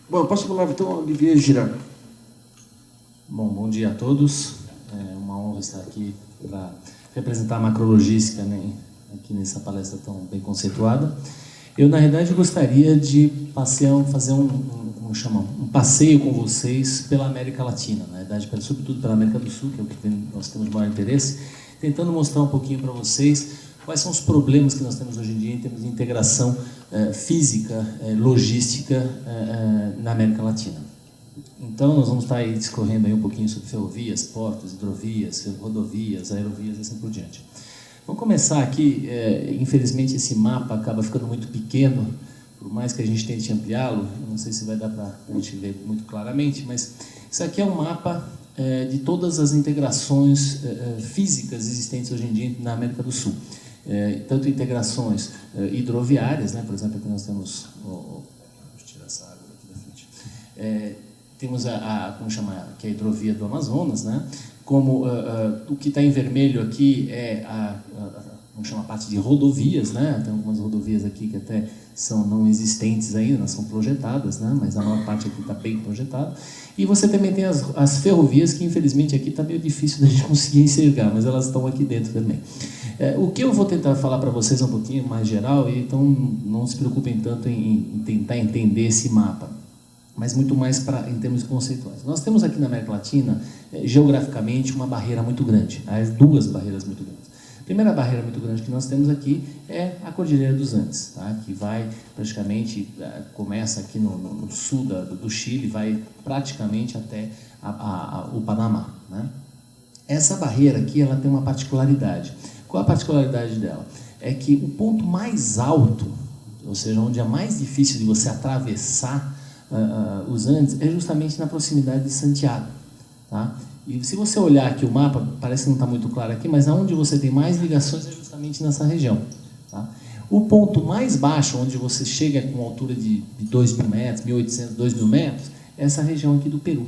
Bom, eu passo a palavra então ao Olivier Girard. Bom dia a todos. É uma honra estar aqui para representar a macrologística, né, aqui nessa palestra tão bem conceituada. Eu, na realidade, gostaria de fazer um passeio com vocês pela América Latina, na verdade, sobretudo pela América do Sul, que é o que nós temos maior interesse, tentando mostrar um pouquinho para vocês quais são os problemas que nós temos hoje em dia em termos de integração física, logística na América Latina. Então, nós vamos estar aí discorrendo aí um pouquinho sobre ferrovias, portos, hidrovias, rodovias, aerovias e assim por diante. Vamos começar aqui. Infelizmente, esse mapa acaba ficando muito pequeno, por mais que a gente tente ampliá-lo. Não sei se vai dar para a gente ver muito claramente, mas isso aqui é um mapa de todas as integrações físicas existentes hoje em dia na América do Sul. Tanto integrações hidroviárias, né? Por exemplo, aqui nós temos... Vamos tirar essa água daqui da frente. Temos que é a hidrovia do Amazonas, né? Como o que está em vermelho aqui é a parte de rodovias, né? Tem algumas rodovias aqui que até são não existentes ainda, não são projetadas, né? Mas a maior parte aqui está bem projetada. E você também tem as ferrovias, que infelizmente aqui está meio difícil da gente conseguir enxergar, mas elas estão aqui dentro também. O que eu vou tentar falar para vocês é um pouquinho mais geral, então não se preocupem tanto em tentar entender esse mapa, mas muito mais em termos conceituais. Nós temos aqui na América Latina, geograficamente, uma barreira muito grande, duas barreiras muito grandes. A primeira barreira muito grande que nós temos aqui é a Cordilheira dos Andes, tá? Que vai praticamente, começa aqui no sul do Chile, vai praticamente até o Panamá, né? Essa barreira aqui, ela tem uma particularidade. Qual a particularidade dela? É que o ponto mais alto, ou seja, onde é mais difícil de você atravessar os Andes, é justamente na proximidade de Santiago, tá? E se você olhar aqui o mapa, parece que não está muito claro aqui, mas aonde você tem mais ligações é justamente nessa região, tá? O ponto mais baixo, onde você chega com uma altura de 2.000 metros, 1.800, 2.000 metros, é essa região aqui do Peru.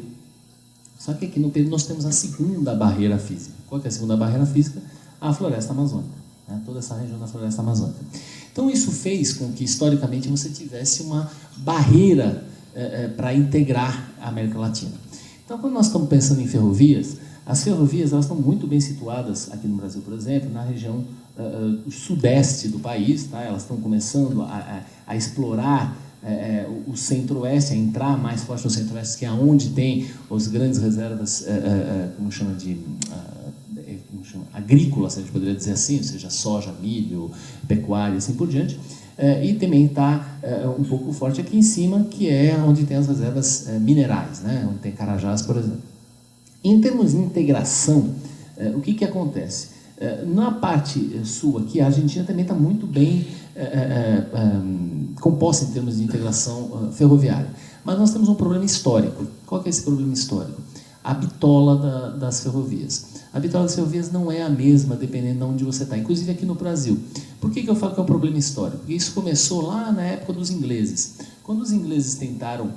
Só que aqui no Peru nós temos a segunda barreira física. Qual que é a segunda barreira física? A floresta amazônica, né? Toda essa região da floresta amazônica. Então isso fez com que, historicamente, você tivesse uma barreira para integrar a América Latina. Então, quando nós estamos pensando em ferrovias, as ferrovias elas estão muito bem situadas aqui no Brasil, por exemplo, na região sudeste do país, tá? Elas estão começando a explorar o centro-oeste, a entrar mais forte no centro-oeste, que é onde tem as grandes reservas, agrícolas, se a gente poderia dizer assim, ou seja, soja, milho, pecuária e assim por diante. E também está um pouco forte aqui em cima, que é onde tem as reservas minerais, né? Onde tem Carajás, por exemplo. Em termos de integração, o que acontece? Na parte sul aqui, a Argentina também está muito bem composta em termos de integração ferroviária. Mas nós temos um problema histórico. Qual que é esse problema histórico? A bitola das ferrovias. A bitola das ferrovias não é a mesma, dependendo de onde você está, inclusive aqui no Brasil. Por que eu falo que é um problema histórico? Porque isso começou lá na época dos ingleses. Quando os ingleses tentaram,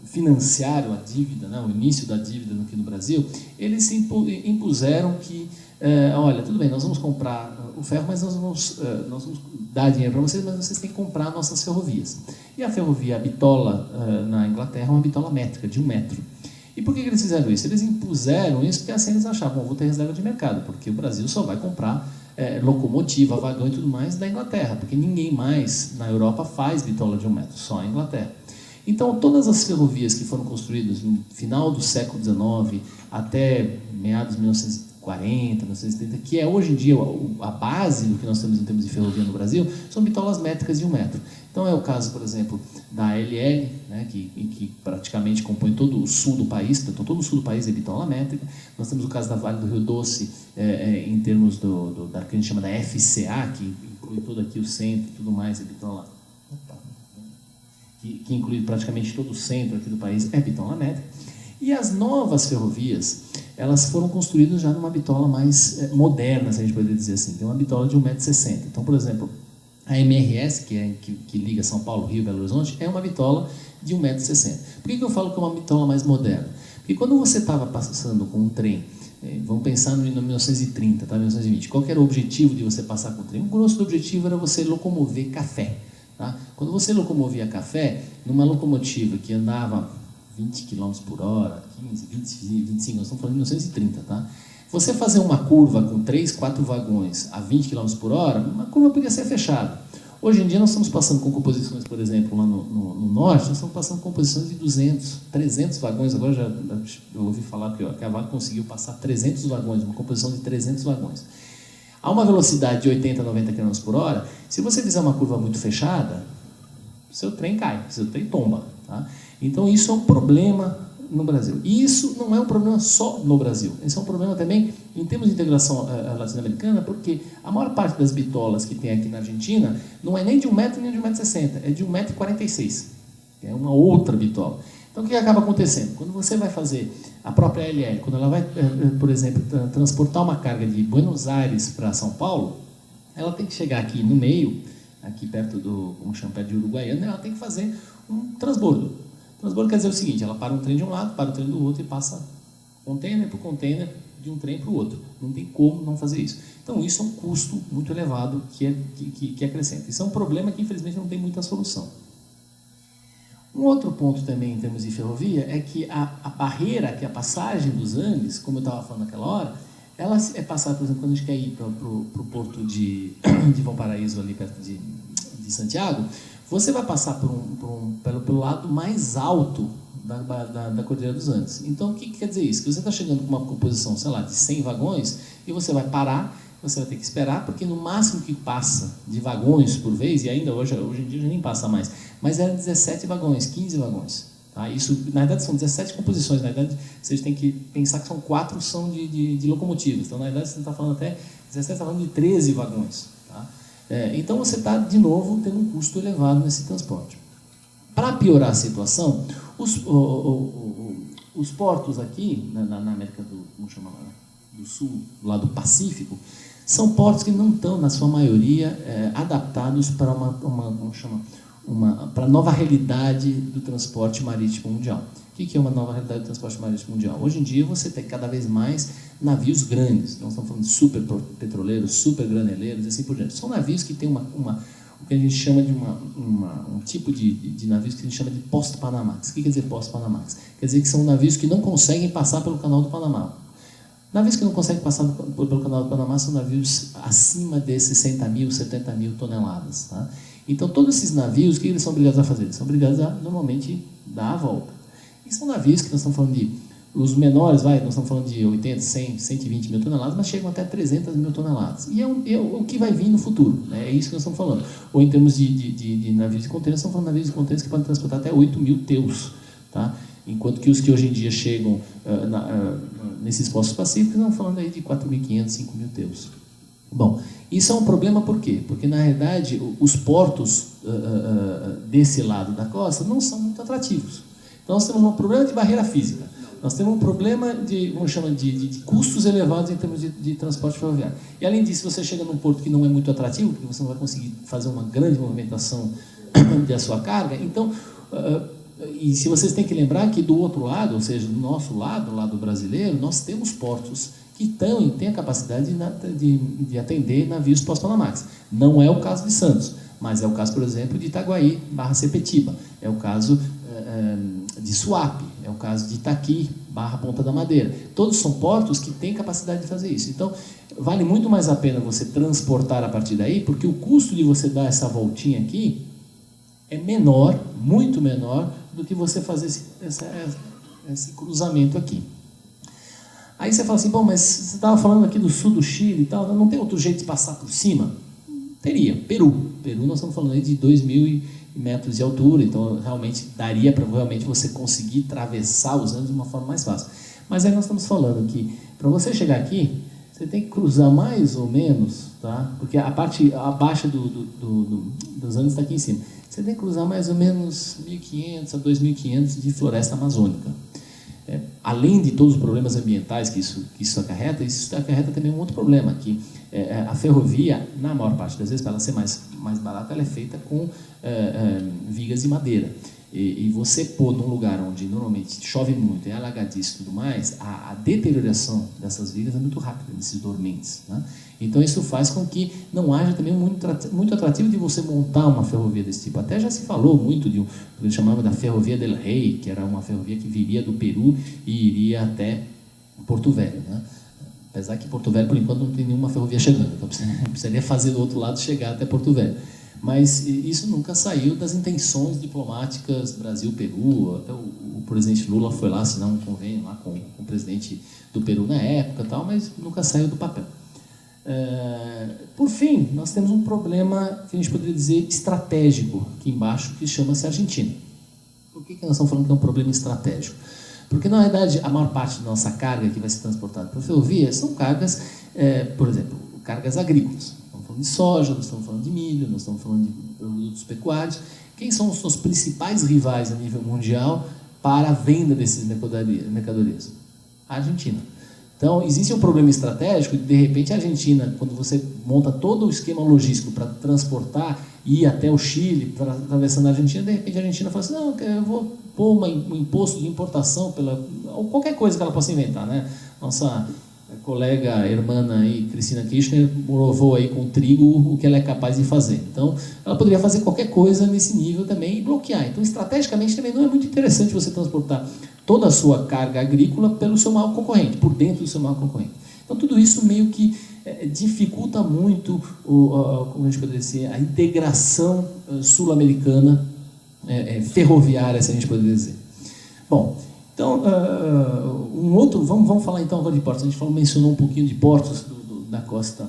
financiaram a dívida, né, o início da dívida aqui no Brasil, eles impuseram que, olha, tudo bem, nós vamos comprar o ferro, mas nós vamos dar dinheiro para vocês, mas vocês têm que comprar nossas ferrovias. E a ferrovia, a bitola na Inglaterra, é uma bitola métrica, de 1 metro. E por que eles fizeram isso? Eles impuseram isso porque assim eles achavam, vou ter reserva de mercado, porque o Brasil só vai comprar locomotiva, vagão e tudo mais da Inglaterra, porque ninguém mais na Europa faz bitola de 1 metro, só a Inglaterra. Então, todas as ferrovias que foram construídas no final do século XIX até meados de 1940, 1930, que é hoje em dia a base do que nós temos em termos de ferrovia no Brasil, são bitolas métricas de 1 metro. Então, é o caso, por exemplo, da ALL, né, que praticamente compõe todo o sul do país, então todo o sul do país é bitola métrica. Nós temos o caso da Vale do Rio Doce, em termos da que a gente chama da FCA, que inclui todo aqui o centro e tudo mais, é bitola... Que inclui praticamente todo o centro aqui do país, é bitola métrica. E as novas ferrovias, elas foram construídas já numa bitola mais moderna, se a gente poderia dizer assim. Tem uma bitola de 1,60 m. Então, por exemplo, a MRS, que liga São Paulo, Rio e Belo Horizonte, é uma bitola de 1,60 m. Por que eu falo que é uma bitola mais moderna? Porque quando você estava passando com um trem, vamos pensar no 1930, tá? 1920, qual que era o objetivo de você passar com o trem? O grosso do objetivo era você locomover café. Tá? Quando você locomovia café, numa locomotiva que andava 20 km por hora, 15, 20, 25, nós estamos falando de 1930, tá? Você fazer uma curva com 3, 4 vagões a 20 km por hora, uma curva podia ser fechada. Hoje em dia nós estamos passando com composições, por exemplo, lá no norte, nós estamos passando com composições de 200, 300 vagões. Agora eu ouvi falar que a Vaca conseguiu passar 300 vagões, uma composição de 300 vagões. A uma velocidade de 80, 90 km por hora, se você fizer uma curva muito fechada, seu trem cai, seu trem tomba. Tá? Então isso é um problema no Brasil. E isso não é um problema só no Brasil. Esse é um problema também em termos de integração latino-americana, porque a maior parte das bitolas que tem aqui na Argentina não é nem de 1 metro nem de 1,60 m, é de 1,46 m. É uma outra bitola. Então o que acaba acontecendo? Quando você vai fazer a própria LL, quando ela vai, por exemplo, transportar uma carga de Buenos Aires para São Paulo, ela tem que chegar aqui no meio, aqui perto do, como chama, perto de Uruguaiana, ela tem que fazer um transbordo. Transbordo quer dizer o seguinte, ela para um trem de um lado, para o trem do outro e passa container por container de um trem para o outro. Não tem como não fazer isso. Então isso é um custo muito elevado que acrescenta. Isso é um problema que infelizmente não tem muita solução. Um outro ponto também em termos de ferrovia é que a barreira, que é a passagem dos Andes, como eu estava falando naquela hora, ela é passada, por exemplo, quando a gente quer ir para o porto de Valparaíso, ali perto de Santiago, você vai passar pelo lado mais alto da Cordilheira dos Andes. Então, o que quer dizer isso? Que você está chegando com uma composição, sei lá, de 100 vagões, e você vai parar, você vai ter que esperar, porque no máximo que passa de vagões por vez, e ainda hoje em dia já nem passa mais, mas era 17 vagões, 15 vagões. Tá? Isso, na verdade, são 17 composições. Na verdade, vocês têm que pensar que são 4 são de locomotivas. Então, na verdade, você não está falando até 17, está falando de 13 vagões. Tá? Então, você está, de novo, tendo um custo elevado nesse transporte. Para piorar a situação, os portos aqui, na América do Sul, do lado do Pacífico, são portos que não estão, na sua maioria, adaptados para para a nova realidade do transporte marítimo mundial. O que é uma nova realidade do transporte marítimo mundial? Hoje em dia você tem cada vez mais navios grandes, nós estamos falando de super petroleiros, super graneleiros e assim por diante. São navios que têm o que a gente chama de um tipo de navios que a gente chama de post-Panamax. O que quer dizer post-Panamax? Quer dizer que são navios que não conseguem passar pelo canal do Panamá. Navios que não conseguem passar pelo canal do Panamá são navios acima de 60 mil, 70 mil toneladas. Tá? Então, todos esses navios, o que eles são obrigados a fazer? Eles são obrigados a, normalmente, dar a volta. E são navios que nós estamos falando de... Os menores, nós estamos falando de 80, 100, 120 mil toneladas, mas chegam até 300 mil toneladas. E é o que vai vir no futuro. Né? É isso que nós estamos falando. Ou em termos de navios de contêiner, nós estamos falando de navios de contêiner que podem transportar até 8 mil teus. Tá? Enquanto que os que hoje em dia chegam nesses postos pacíficos, estão falando aí de 4.500, 5.000 teus. Bom, isso é um problema por quê? Porque, na realidade, os portos desse lado da costa não são muito atrativos. Então, nós temos um problema de barreira física. Nós temos um problema de custos elevados em termos de transporte ferroviário. E, além disso, você chega num porto que não é muito atrativo, porque você não vai conseguir fazer uma grande movimentação da sua carga. Então, e se vocês têm que lembrar que do outro lado, ou seja, do nosso lado, do lado brasileiro, nós temos portos que têm a capacidade de atender navios pós-Panamax. Não é o caso de Santos, mas é o caso, por exemplo, de Itaguaí / Sepetiba, é o caso de Suape, é o caso de Itaqui / Ponta da Madeira. Todos são portos que têm capacidade de fazer isso. Então, vale muito mais a pena você transportar a partir daí, porque o custo de você dar essa voltinha aqui é menor, muito menor, do que você fazer esse cruzamento aqui. Aí você fala assim, bom, mas você estava falando aqui do sul do Chile e tal, não tem outro jeito de passar por cima? Teria. Peru, nós estamos falando aí de 2.000 metros de altura, então realmente daria para realmente você conseguir atravessar os Andes de uma forma mais fácil. Mas aí nós estamos falando que para você chegar aqui, você tem que cruzar mais ou menos, tá? Porque a parte abaixo dos Andes está aqui em cima. Você tem que cruzar mais ou menos 1.500 a 2.500 de floresta amazônica. Além de todos os problemas ambientais que isso acarreta também um outro problema, que a ferrovia, na maior parte das vezes, para ela ser mais barata, ela é feita com vigas de madeira. e você pôr num lugar onde normalmente chove muito, é alagadiço e tudo mais, a deterioração dessas vigas é muito rápida, nesses dormentes, né? Então isso faz com que não haja também muito atrativo de você montar uma ferrovia desse tipo. Até já se falou muito de o que eles chamavam da Ferrovia del Rey, que era uma ferrovia que viria do Peru e iria até Porto Velho, né? Apesar que Porto Velho, por enquanto, não tem nenhuma ferrovia chegando, então precisaria fazer do outro lado chegar até Porto Velho. Mas isso nunca saiu das intenções diplomáticas Brasil-Peru. Até o presidente Lula foi lá assinar um convênio lá com o presidente do Peru na época, tal, mas nunca saiu do papel. Por fim, nós temos um problema que a gente poderia dizer estratégico aqui embaixo, que chama-se Argentina. Por que nós estamos falando que é um problema estratégico? Porque, na verdade, a maior parte da nossa carga que vai ser transportada para a ferrovia são cargas, por exemplo, cargas agrícolas. Estamos falando de soja, nós estamos falando de milho, nós estamos falando de produtos pecuários. Quem são os seus principais rivais a nível mundial para a venda desses mercadorias? A Argentina. Então, existe um problema estratégico de repente, a Argentina, quando você monta todo o esquema logístico para transportar e ir até o Chile, atravessando a Argentina, de repente a Argentina fala assim, não, eu vou pôr um imposto de importação, ou qualquer coisa que ela possa inventar, né? Nossa colega, irmã aí, Cristina Kirchner, provou aí com o trigo o que ela é capaz de fazer. Então, ela poderia fazer qualquer coisa nesse nível também e bloquear. Então, estrategicamente, também não é muito interessante você transportar toda a sua carga agrícola pelo seu maior concorrente, por dentro do seu maior concorrente. Então, tudo isso meio que dificulta muito, como a gente poderia dizer, a integração sul-americana ferroviária, se a gente poderia dizer. Bom, então, vamos falar então agora de portos. A gente mencionou um pouquinho de portos da costa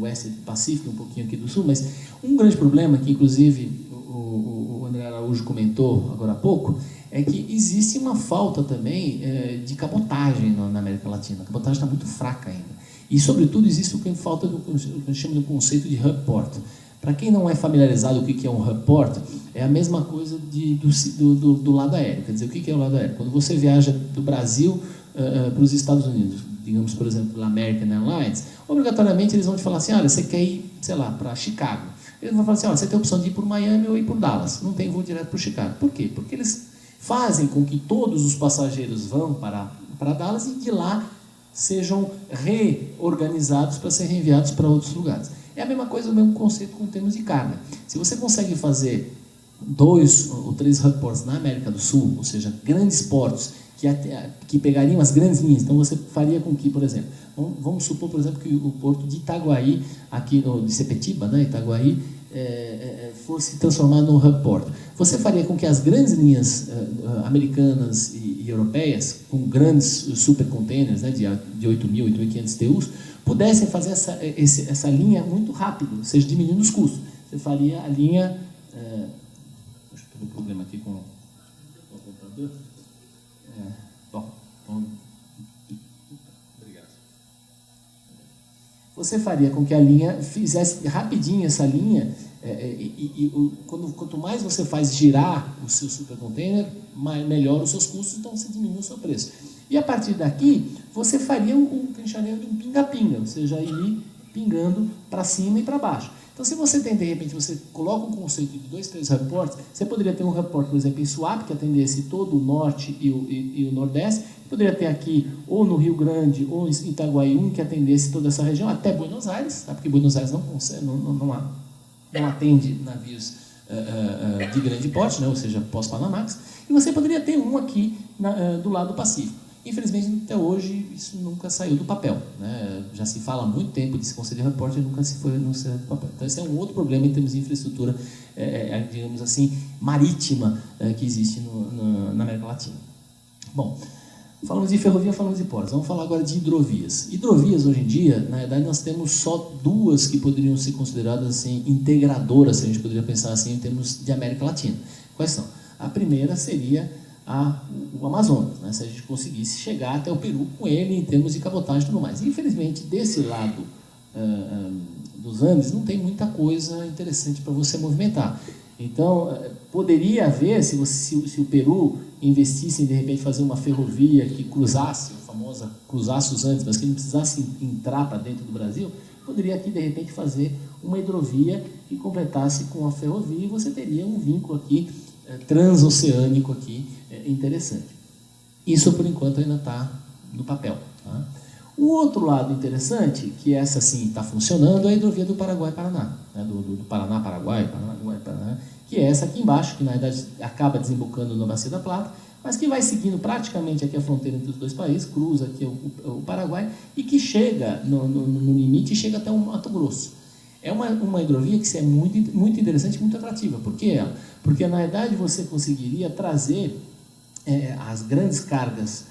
oeste do Pacífico, um pouquinho aqui do sul, mas um grande problema, que inclusive o André Araújo comentou agora há pouco, é que existe uma falta também de cabotagem na América Latina. A cabotagem está muito fraca ainda. E, sobretudo, existe o que falta do que a gente chama de conceito de hub port. Para quem não é familiarizado com o que é um hub port, é a mesma coisa do lado aéreo. Quer dizer, o que é o lado aéreo? Quando você viaja do Brasil para os Estados Unidos, digamos, por exemplo, pela American Airlines, obrigatoriamente eles vão te falar assim, olha, você quer ir, sei lá, para Chicago. Eles vão falar assim, olha, você tem a opção de ir por Miami ou ir por Dallas. Não tem voo direto para Chicago. Por quê? Porque eles fazem com que todos os passageiros vão para Dallas e de lá sejam reorganizados para serem enviados para outros lugares. É a mesma coisa, o mesmo conceito com termos de carga. Se você consegue fazer 2 ou 3 hub ports na América do Sul, ou seja, grandes portos que pegariam as grandes linhas, então você faria com que, por exemplo, vamos supor, por exemplo, que o porto de Itaguaí, aqui de Sepetiba, né, Itaguaí, fosse transformado num hub port. Você faria com que as grandes linhas americanas e europeias, com grandes supercontainers, né, de 8.000, 8.500 TUs, pudessem fazer essa linha muito rápido, ou seja, diminuindo os custos. Você faria a linha... Deixa eu ter um problema aqui com o computador. Obrigado. Você faria com que a linha fizesse rapidinho essa linha, quanto mais você faz girar o seu supercontainer, melhor os seus custos, então você diminui o seu preço. E a partir daqui, você faria o que a gente chama de um pinga-pinga, ou seja, ir pingando para cima e para baixo. Então, se você tem, de repente, você coloca um conceito de 2, 3 hub ports, você poderia ter um hub port, por exemplo, em Suape, que atendesse todo o norte e o nordeste, poderia ter aqui, ou no Rio Grande, ou em Itaguaí, que atendesse toda essa região, até Buenos Aires, tá? Porque Buenos Aires não atende navios de grande porte, né? Ou seja, pós-Panamax, e você poderia ter um aqui do lado do Pacífico. Infelizmente, até hoje, isso nunca saiu do papel, né? Já se fala há muito tempo desse conceito de repórter e nunca se foi no do papel. Então, esse é um outro problema em termos de infraestrutura, digamos assim, marítima que existe na América Latina. Bom, falamos de ferrovia, falamos de portos. Vamos falar agora de hidrovias. Hidrovias, hoje em dia, na verdade, nós temos só 2 que poderiam ser consideradas assim, integradoras, se a gente poderia pensar assim, em termos de América Latina. Quais são? A primeira seria o Amazonas, né? Se a gente conseguisse chegar até o Peru com ele em termos de cabotagem e tudo mais. Infelizmente, desse lado dos Andes, não tem muita coisa interessante para você movimentar. Então, poderia haver, se o Peru investisse em, de repente, fazer uma ferrovia que cruzasse, a famosa cruzasse os Andes, mas que não precisasse entrar para dentro do Brasil, poderia aqui, de repente, fazer uma hidrovia que completasse com a ferrovia e você teria um vínculo aqui transoceânico aqui interessante. Isso, por enquanto, ainda está no papel. Tá? O outro lado interessante, que essa sim está funcionando, é a hidrovia do Paraguai-Paraná, né? do Paraná-Paraguai, Paraná-Paraná, que é essa aqui embaixo, que na verdade acaba desembocando na Bacia da Plata, mas que vai seguindo praticamente aqui a fronteira entre os dois países, cruza aqui o Paraguai, e que chega no limite e chega até o Mato Grosso. É uma hidrovia que é muito, muito interessante e muito atrativa. Por que ela? Porque, na verdade, você conseguiria trazer as grandes cargas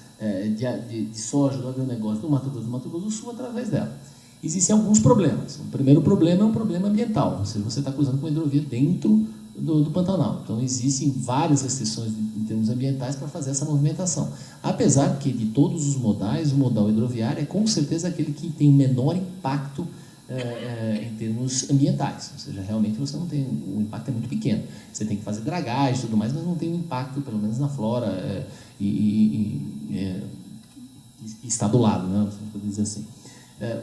de soja do agronegócio do Mato Grosso do Sul através dela. Existem alguns problemas. O primeiro problema é um problema ambiental, ou seja, você está cruzando com uma hidrovia dentro do Pantanal. Então, existem várias restrições em termos ambientais para fazer essa movimentação. Apesar que, de todos os modais, o modal hidroviário é com certeza aquele que tem o menor impacto em termos ambientais, ou seja, realmente você não tem, o impacto é muito pequeno, você tem que fazer dragagem e tudo mais, mas não tem um impacto, pelo menos na flora está do lado, né, se eu dizer assim.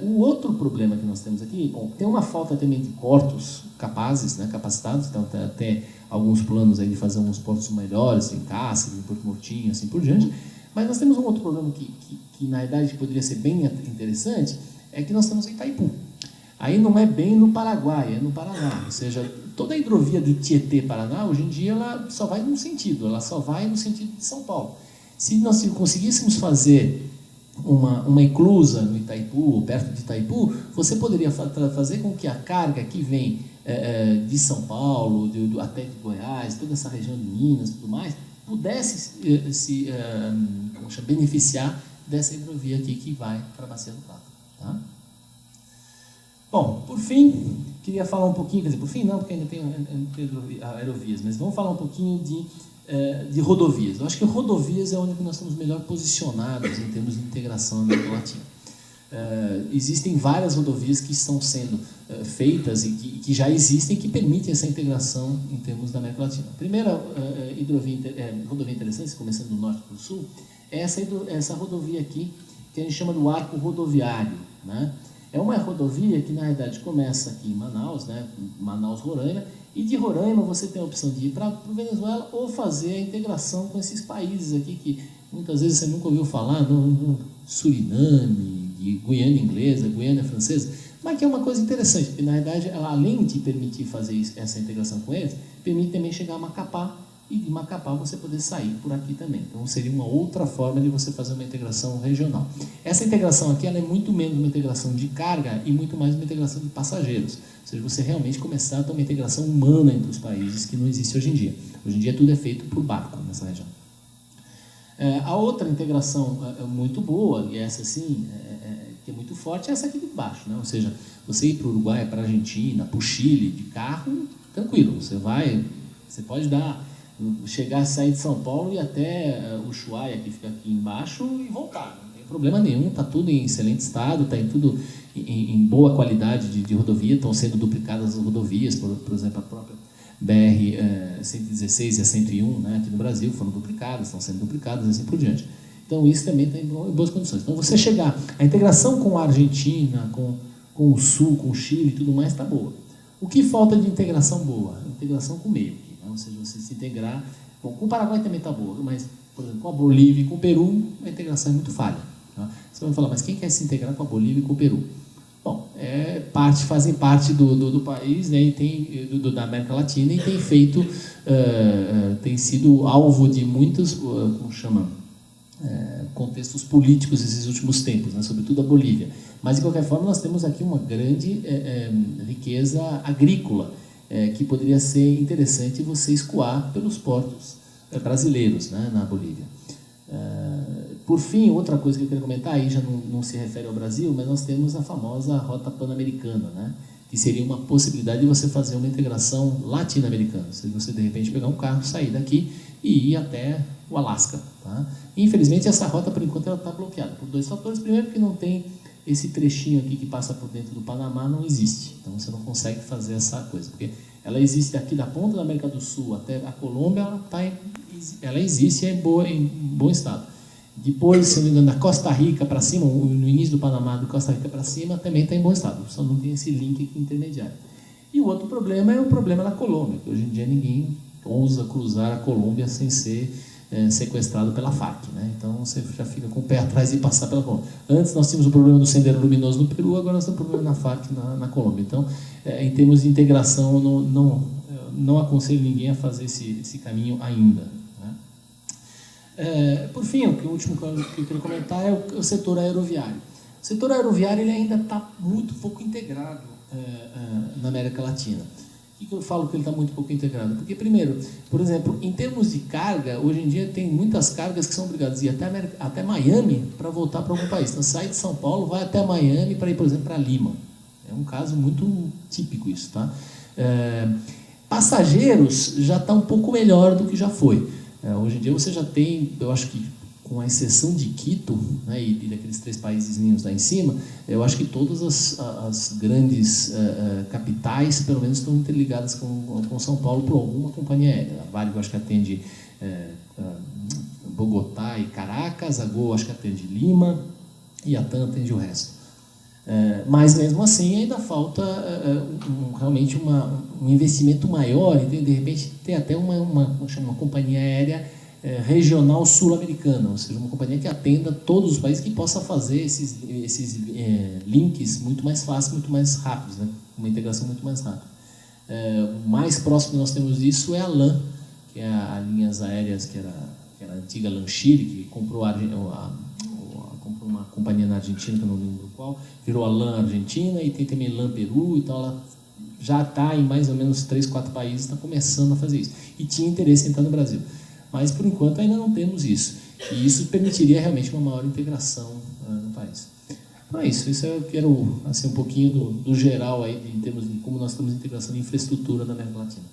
O outro problema que nós temos aqui, bom, tem uma falta também de portos capazes, né, capacitados, então até alguns planos aí de fazer uns portos melhores, em Cáceres, em Porto Murtinho, assim por diante, mas nós temos um outro problema que na verdade poderia ser bem interessante, é que nós temos Itaipu. Aí não é bem no Paraguai, é no Paraná. Ou seja, toda a hidrovia do Tietê-Paraná, hoje em dia, ela só vai num sentido, ela só vai no sentido de São Paulo. Se nós conseguíssemos fazer uma eclusa no Itaipu, perto de Itaipu, você poderia fazer com que a carga que vem de São Paulo, até de Goiás, toda essa região de Minas e tudo mais, pudesse se beneficiar dessa hidrovia aqui que vai para a Bacia do Plata. Tá? Bom, por fim, queria falar um pouquinho, quer dizer, por fim não, porque ainda tem aerovias, mas vamos falar um pouquinho de rodovias. Eu acho que rodovias é onde nós estamos melhor posicionados em termos de integração na América Latina. Existem várias rodovias que estão sendo feitas e que já existem que permitem essa integração em termos da América Latina. A primeira rodovia interessante, começando do norte para o sul, é essa rodovia aqui, que a gente chama do arco rodoviário, né? É uma rodovia que, na realidade, começa aqui em Manaus, né? Manaus-Roraima, e de Roraima você tem a opção de ir para a Venezuela ou fazer a integração com esses países aqui que muitas vezes você nunca ouviu falar, no Suriname, de Guiana Inglesa, Guiana Francesa, mas que é uma coisa interessante, porque, na realidade, ela, além de permitir fazer essa integração com eles, permite também chegar a Macapá, e de Macapá você poder sair por aqui também. Então, seria uma outra forma de você fazer uma integração regional. Essa integração aqui ela é muito menos uma integração de carga e muito mais uma integração de passageiros. Ou seja, você realmente começar a ter uma integração humana entre os países que não existe hoje em dia. Hoje em dia tudo é feito por barco nessa região. A outra integração muito boa, e essa sim, que é muito forte, é essa aqui de baixo, né? Ou seja, você ir para o Uruguai, para a Argentina, para o Chile, de carro, tranquilo. Você pode sair de São Paulo e até Ushuaia, que fica aqui embaixo, e voltar. Não tem problema nenhum, está tudo em excelente estado, está tudo em boa qualidade de rodovia, estão sendo duplicadas as rodovias, por exemplo, a própria BR-116 e a 101, né, aqui no Brasil, foram duplicadas, estão sendo duplicadas e assim por diante. Então, isso também está em boas condições. Então, você chegar, a integração com a Argentina, com o Sul, com o Chile e tudo mais, está boa. O que falta de integração boa? Integração com o meio. Ou seja, você se integrar... Bom, com o Paraguai também está boa, mas, por exemplo, com a Bolívia e com o Peru, a integração é muito falha. Tá? Você vai falar, mas quem quer se integrar com a Bolívia e com o Peru? Bom, fazem parte do país, né, e da América Latina, e tem sido alvo de muitos, contextos políticos nesses últimos tempos, né, sobretudo a Bolívia. Mas, de qualquer forma, nós temos aqui uma grande riqueza agrícola, que poderia ser interessante você escoar pelos portos brasileiros, né, na Bolívia. Por fim, outra coisa que eu queria comentar, aí já não se refere ao Brasil, mas nós temos a famosa Rota Pan-Americana, né, que seria uma possibilidade de você fazer uma integração latino-americana. Se você, de repente, pegar um carro, sair daqui e ir até o Alasca. Tá? Infelizmente, essa rota, por enquanto, ela está bloqueada por dois fatores. Primeiro, que não tem esse trechinho aqui que passa por dentro do Panamá, não existe. Então, você não consegue fazer essa coisa. Porque ela existe aqui da ponta da América do Sul até a Colômbia, ela existe e é em bom estado. Depois, se não me engano, da Costa Rica para cima, no início do Panamá, de Costa Rica para cima, também está em bom estado. Só não tem esse link aqui intermediário. E o outro problema é o problema da Colômbia, que hoje em dia ninguém ousa cruzar a Colômbia sem ser sequestrado pela Farc, né? Então você já fica com o pé atrás de passar pela Colômbia. Antes nós tínhamos o problema do Sendero Luminoso no Peru, agora nós temos o problema na Farc na Colômbia. Então, em termos de integração, não aconselho ninguém a fazer esse caminho ainda, né? Por fim, o último que eu queria comentar é o setor aeroviário. O setor aeroviário ele ainda está muito pouco integrado na América Latina. Por que eu falo que ele está muito pouco integrado? Porque, primeiro, por exemplo, em termos de carga, hoje em dia tem muitas cargas que são obrigadas a ir até Miami para voltar para algum país. Então, sai de São Paulo, vai até Miami para ir, por exemplo, para Lima. É um caso muito típico isso, tá? Passageiros já está um pouco melhor do que já foi. Hoje em dia você já tem, eu acho que com a exceção de Quito, né, e daqueles 3 países lá em cima, eu acho que todas as grandes capitais, pelo menos, estão interligadas com São Paulo por alguma companhia aérea. A Varig, eu acho que atende Bogotá e Caracas, a Gol, acho que atende Lima, e a TAM atende o resto. Mas, mesmo assim, ainda falta realmente um investimento maior, e de repente tem até uma companhia aérea regional sul-americana, ou seja, uma companhia que atenda todos os países, que possa fazer esses links muito mais fáceis, muito mais rápidos, né? Uma integração muito mais rápida. O mais próximo que nós temos disso é a LAN, que é a linhas aéreas, que era a antiga Lanchile, que comprou uma companhia na Argentina, que eu não lembro qual, virou a LAN Argentina, e tem também LAN Peru, então ela já está em mais ou menos 3, 4 países, está começando a fazer isso. E tinha interesse em entrar no Brasil. Mas, por enquanto, ainda não temos isso. E isso permitiria realmente uma maior integração no país. Então é isso. Isso eu quero, assim, um pouquinho do geral aí, em termos de como nós estamos integração de infraestrutura na América Latina.